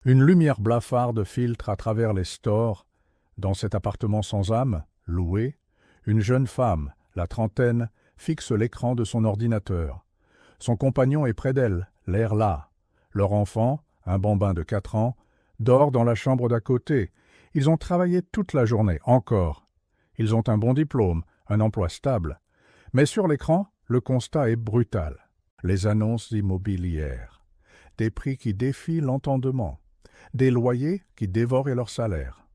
Une lumière blafarde filtre à travers les stores. Dans cet appartement sans âme, loué, une jeune femme, la trentaine, fixe l'écran de son ordinateur. Son compagnon est près d'elle, l'air las. Leur enfant, un bambin de 4 ans, dort dans la chambre d'à côté. Ils ont travaillé toute la journée, encore. Ils ont un bon diplôme, un emploi stable. Mais sur l'écran, le constat est brutal. Les annonces immobilières. Des prix qui défient l'entendement. Des loyers qui dévorent leur salaire.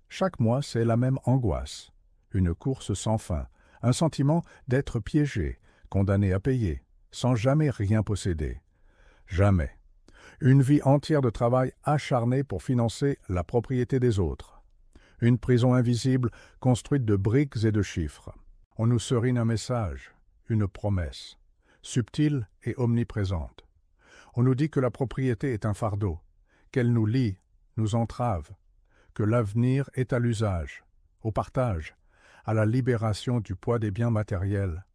Chaque mois, c'est la même angoisse. Une course sans fin. Un sentiment d'être piégé, condamné à payer, sans jamais rien posséder. Jamais. Une vie entière de travail acharné pour financer la propriété des autres. Une prison invisible construite de briques et de chiffres. On nous serine un message, une promesse, subtile et omniprésente. On nous dit que la propriété est un fardeau, qu'elle nous lie, nous entrave, que l'avenir est à l'usage, au partage, à la libération du poids des biens matériels.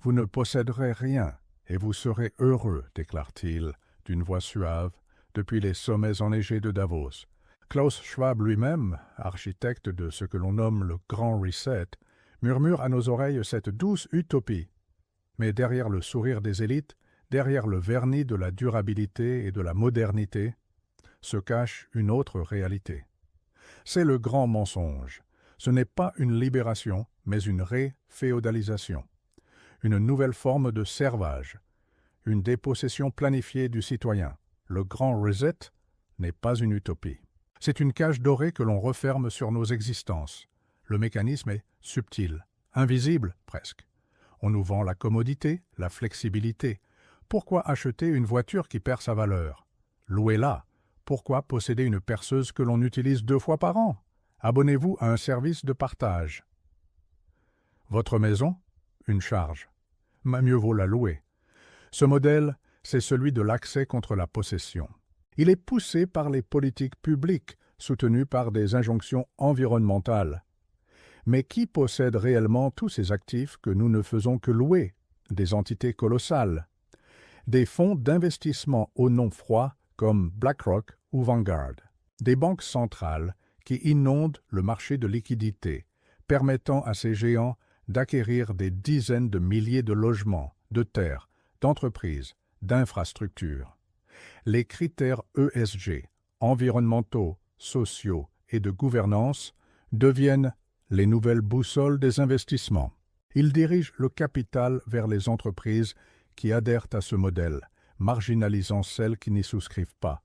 Vous ne posséderez rien et vous serez heureux, déclare-t-il, d'une voix suave, depuis les sommets enneigés de Davos. Klaus Schwab lui-même, architecte de ce que l'on nomme le Grand Reset, murmure à nos oreilles cette douce utopie. Mais derrière le sourire des élites, derrière le vernis de la durabilité et de la modernité, se cache une autre réalité. C'est le grand mensonge. Ce n'est pas une libération, mais une réféodalisation. Une nouvelle forme de servage. Une dépossession planifiée du citoyen. Le grand reset n'est pas une utopie. C'est une cage dorée que l'on referme sur nos existences. Le mécanisme est subtil, invisible presque. On nous vend la commodité, la flexibilité. Pourquoi acheter une voiture qui perd sa valeur? Louez-la. Pourquoi posséder une perceuse que l'on utilise 2 fois par an? Abonnez-vous à un service de partage. Votre maison? Une charge. Mieux vaut la louer. Ce modèle, c'est celui de l'accès contre la possession. Il est poussé par les politiques publiques, soutenues par des injonctions environnementales. Mais qui possède réellement tous ces actifs que nous ne faisons que louer? Des entités colossales. Des fonds d'investissement au nom froid comme BlackRock ou Vanguard. Des banques centrales qui inondent le marché de liquidités, permettant à ces géants d'acquérir des dizaines de milliers de logements, de terres, d'entreprises, d'infrastructures. Les critères ESG, environnementaux, sociaux et de gouvernance, deviennent les nouvelles boussoles des investissements. Ils dirigent le capital vers les entreprises qui adhèrent à ce modèle, marginalisant celles qui n'y souscrivent pas.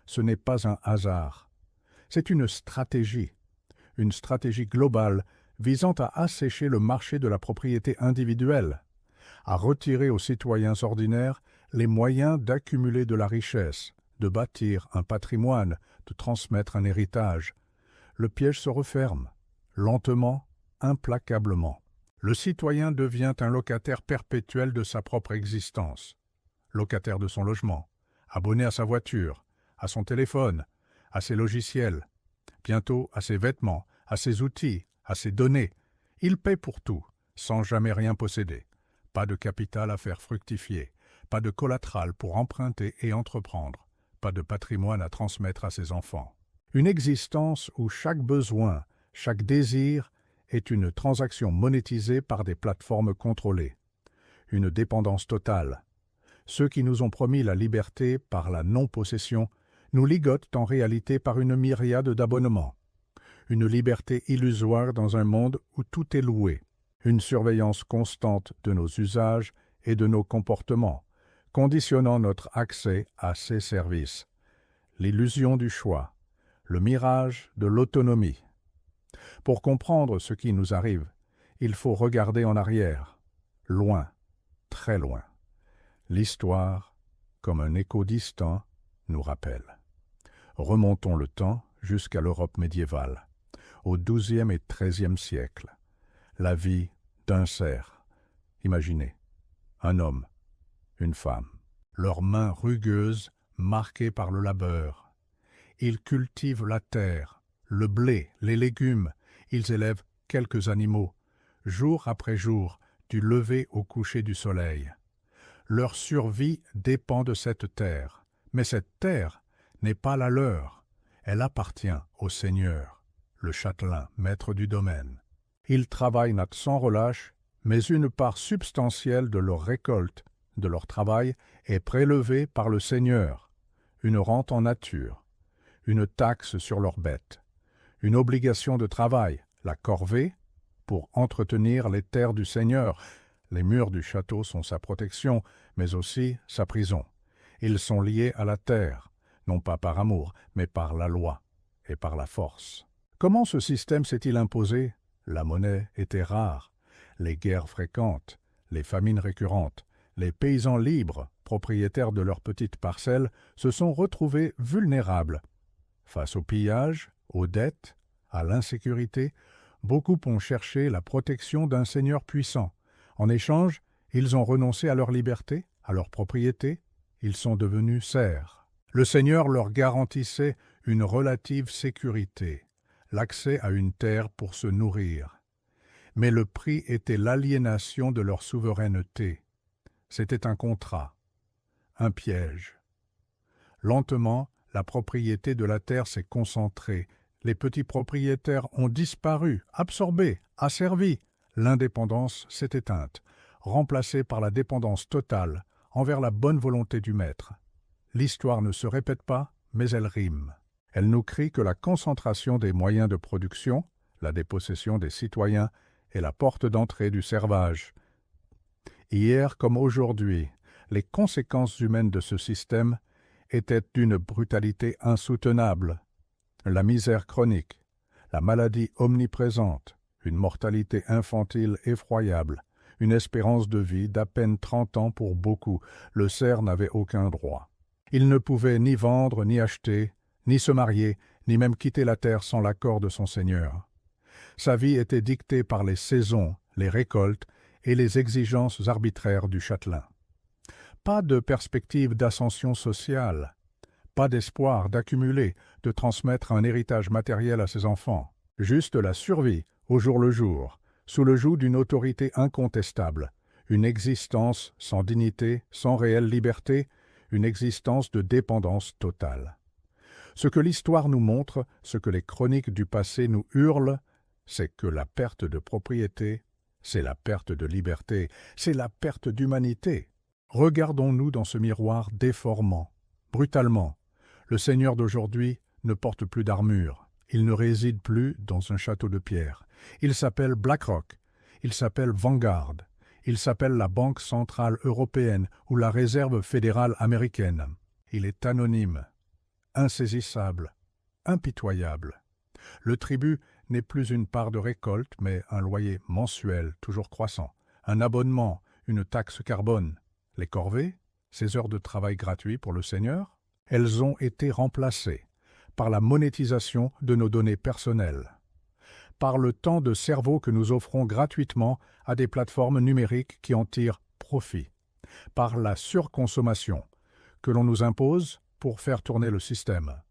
Ce n'est pas un hasard. C'est une stratégie globale visant à assécher le marché de la propriété individuelle, à retirer aux citoyens ordinaires les moyens d'accumuler de la richesse, de bâtir un patrimoine, de transmettre un héritage. Le piège se referme, lentement, implacablement. Le citoyen devient un locataire perpétuel de sa propre existence, locataire de son logement, abonné à sa voiture, à son téléphone, à ses logiciels, bientôt à ses vêtements, à ses outils, à ses données. Il paie pour tout, sans jamais rien posséder. Pas de capital à faire fructifier, pas de collatéral pour emprunter et entreprendre, pas de patrimoine à transmettre à ses enfants. Une existence où chaque besoin, chaque désir est une transaction monétisée par des plateformes contrôlées. Une dépendance totale. Ceux qui nous ont promis la liberté par la non-possession nous ligotent en réalité par une myriade d'abonnements. Une liberté illusoire dans un monde où tout est loué. Une surveillance constante de nos usages et de nos comportements, conditionnant notre accès à ces services. L'illusion du choix, le mirage de l'autonomie. Pour comprendre ce qui nous arrive, il faut regarder en arrière, loin, très loin. L'histoire, comme un écho distant, nous rappelle. Remontons le temps jusqu'à l'Europe médiévale, au XIIe et XIIIe siècle. La vie d'un cerf. Imaginez, un homme, une femme, leurs mains rugueuses, marquées par le labeur. Ils cultivent la terre, le blé, les légumes, ils élèvent quelques animaux, jour après jour, du lever au coucher du soleil. Leur survie dépend de cette terre, mais cette terre n'est pas la leur. Elle appartient au Seigneur, le châtelain, maître du domaine. Ils travaillent sans relâche, mais une part substantielle de leur récolte, de leur travail, est prélevée par le Seigneur, une rente en nature, une taxe sur leurs bêtes, une obligation de travail, la corvée, pour entretenir les terres du Seigneur. Les murs du château sont sa protection, mais aussi sa prison. Ils sont liés à la terre, non pas par amour, mais par la loi et par la force. Comment ce système s'est-il imposé? La monnaie était rare, les guerres fréquentes, les famines récurrentes. Les paysans libres, propriétaires de leurs petites parcelles, se sont retrouvés vulnérables. Face au pillage, aux dettes, à l'insécurité, beaucoup ont cherché la protection d'un seigneur puissant. En échange, ils ont renoncé à leur liberté, à leur propriété. Ils sont devenus serfs. Le Seigneur leur garantissait une relative sécurité, l'accès à une terre pour se nourrir. Mais le prix était l'aliénation de leur souveraineté. C'était un contrat, un piège. Lentement, la propriété de la terre s'est concentrée. Les petits propriétaires ont disparu, absorbés, asservis. L'indépendance s'est éteinte, remplacée par la dépendance totale envers la bonne volonté du maître. L'histoire ne se répète pas, mais elle rime. Elle nous crie que la concentration des moyens de production, la dépossession des citoyens, est la porte d'entrée du servage. Hier comme aujourd'hui, les conséquences humaines de ce système étaient d'une brutalité insoutenable. La misère chronique, la maladie omniprésente, une mortalité infantile effroyable, une espérance de vie d'à peine 30 ans pour beaucoup. Le serf n'avait aucun droit. Il ne pouvait ni vendre, ni acheter, ni se marier, ni même quitter la terre sans l'accord de son seigneur. Sa vie était dictée par les saisons, les récoltes et les exigences arbitraires du châtelain. Pas de perspective d'ascension sociale, pas d'espoir d'accumuler, de transmettre un héritage matériel à ses enfants, juste la survie au jour le jour, sous le joug d'une autorité incontestable, une existence sans dignité, sans réelle liberté, une existence de dépendance totale. Ce que l'histoire nous montre, ce que les chroniques du passé nous hurlent, c'est que la perte de propriété, c'est la perte de liberté, c'est la perte d'humanité. Regardons-nous dans ce miroir déformant, brutalement. Le Seigneur d'aujourd'hui ne porte plus d'armure. Il ne réside plus dans un château de pierre. Il s'appelle BlackRock. Il s'appelle Vanguard. Il s'appelle la Banque centrale européenne ou la Réserve fédérale américaine. Il est anonyme, insaisissable, impitoyable. Le tribut n'est plus une part de récolte, mais un loyer mensuel toujours croissant, un abonnement, une taxe carbone. Les corvées, ces heures de travail gratuit pour le Seigneur, elles ont été remplacées par la monétisation de nos données personnelles, par le temps de cerveau que nous offrons gratuitement à des plateformes numériques qui en tirent profit, par la surconsommation que l'on nous impose pour faire tourner le système.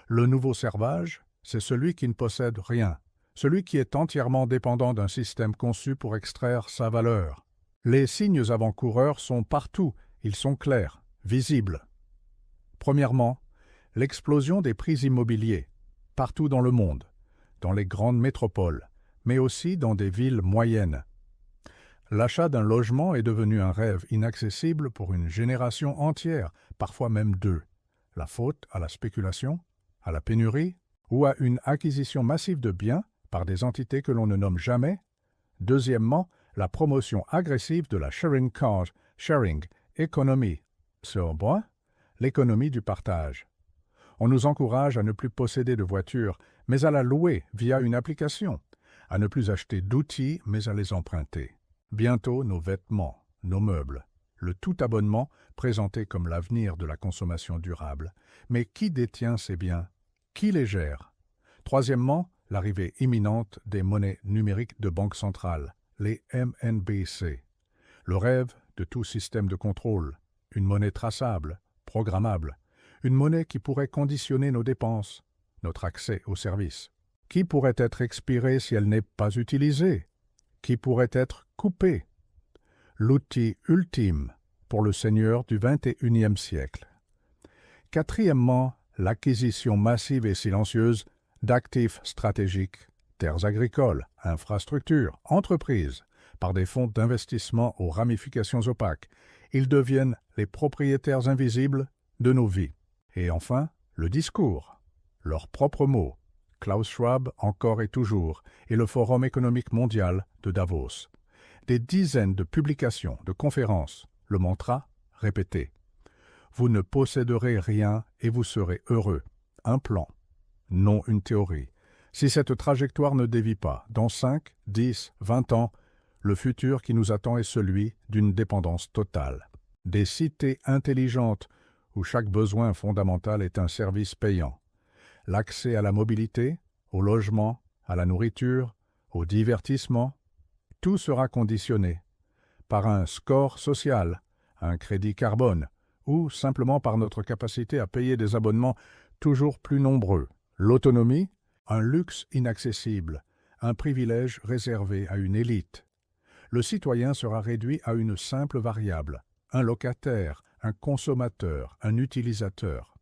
Le nouveau servage, c'est celui qui ne possède rien, celui qui est entièrement dépendant d'un système conçu pour extraire sa valeur. Les signes avant-coureurs sont partout, ils sont clairs, visibles. Premièrement, l'explosion des prix immobiliers, partout dans le monde, dans les grandes métropoles, mais aussi dans des villes moyennes. L'achat d'un logement est devenu un rêve inaccessible pour une génération entière, parfois même deux. La faute à la spéculation, à la pénurie, ou à une acquisition massive de biens par des entités que l'on ne nomme jamais. Deuxièmement, la promotion agressive de la sharing car, sharing economy, sur l'économie du partage. On nous encourage à ne plus posséder de voiture, mais à la louer via une application, à ne plus acheter d'outils, mais à les emprunter. Bientôt nos vêtements, nos meubles, le tout abonnement présenté comme l'avenir de la consommation durable. Mais qui détient ces biens? Qui les gère? Troisièmement, l'arrivée imminente des monnaies numériques de banque centrale, les MNBC. Le rêve de tout système de contrôle, une monnaie traçable, programmable, une monnaie qui pourrait conditionner nos dépenses, notre accès aux services, qui pourrait être expirée si elle n'est pas utilisée, qui pourrait être coupée. L'outil ultime pour le Seigneur du XXIe siècle. Quatrièmement, l'acquisition massive et silencieuse d'actifs stratégiques, terres agricoles, infrastructures, entreprises, par des fonds d'investissement aux ramifications opaques. Ils deviennent les propriétaires invisibles de nos vies. Et enfin, le discours. Leurs propres mots. Klaus Schwab encore et toujours, et le Forum économique mondial de Davos. Des dizaines de publications, de conférences, le mantra répété. Vous ne posséderez rien et vous serez heureux. Un plan, non une théorie. Si cette trajectoire ne dévie pas, dans 5, 10, 20 ans, le futur qui nous attend est celui d'une dépendance totale. Des cités intelligentes où chaque besoin fondamental est un service payant. L'accès à la mobilité, au logement, à la nourriture, au divertissement, tout sera conditionné par un score social, un crédit carbone, ou simplement par notre capacité à payer des abonnements toujours plus nombreux. L'autonomie, un luxe inaccessible, un privilège réservé à une élite. Le citoyen sera réduit à une simple variable, un locataire, un consommateur, un utilisateur.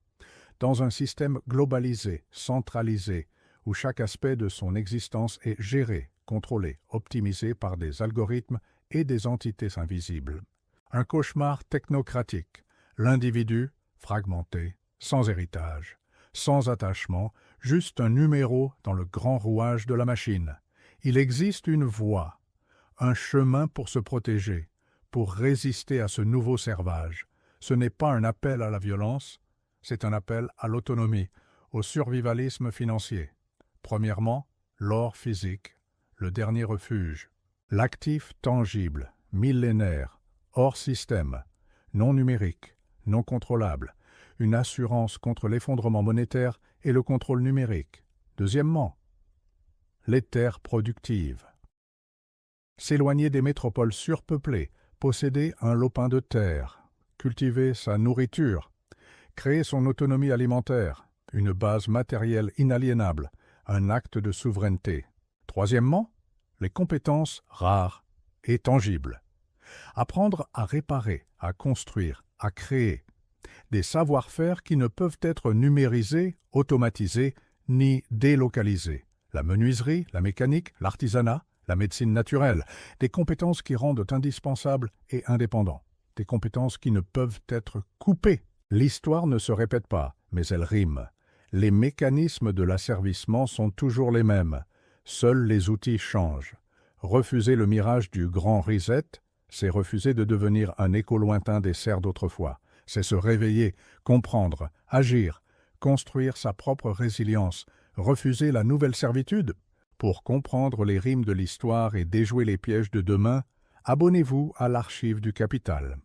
Dans un système globalisé, centralisé, où chaque aspect de son existence est géré, contrôlé, optimisé par des algorithmes et des entités invisibles. Un cauchemar technocratique, l'individu fragmenté, sans héritage, sans attachement, juste un numéro dans le grand rouage de la machine. Il existe une voie, un chemin pour se protéger, pour résister à ce nouveau servage. Ce n'est pas un appel à la violence, c'est un appel à l'autonomie, au survivalisme financier. Premièrement, l'or physique, le dernier refuge. L'actif tangible, millénaire, hors système, non numérique, non contrôlable, une assurance contre l'effondrement monétaire et le contrôle numérique. Deuxièmement, les terres productives. S'éloigner des métropoles surpeuplées, posséder un lopin de terre, cultiver sa nourriture, créer son autonomie alimentaire, une base matérielle inaliénable, un acte de souveraineté. Troisièmement, les compétences rares et tangibles. Apprendre à réparer, à construire, à créer. Des savoir-faire qui ne peuvent être numérisés, automatisés, ni délocalisés. La menuiserie, la mécanique, l'artisanat, la médecine naturelle. Des compétences qui rendent indispensables et indépendants. Des compétences qui ne peuvent être coupées. L'histoire ne se répète pas, mais elle rime. Les mécanismes de l'asservissement sont toujours les mêmes. Seuls les outils changent. Refuser le mirage du grand reset, c'est refuser de devenir un écho lointain des serfs d'autrefois. C'est se réveiller, comprendre, agir, construire sa propre résilience, refuser la nouvelle servitude. Pour comprendre les rimes de l'histoire et déjouer les pièges de demain, abonnez-vous à l'Archive du Capital.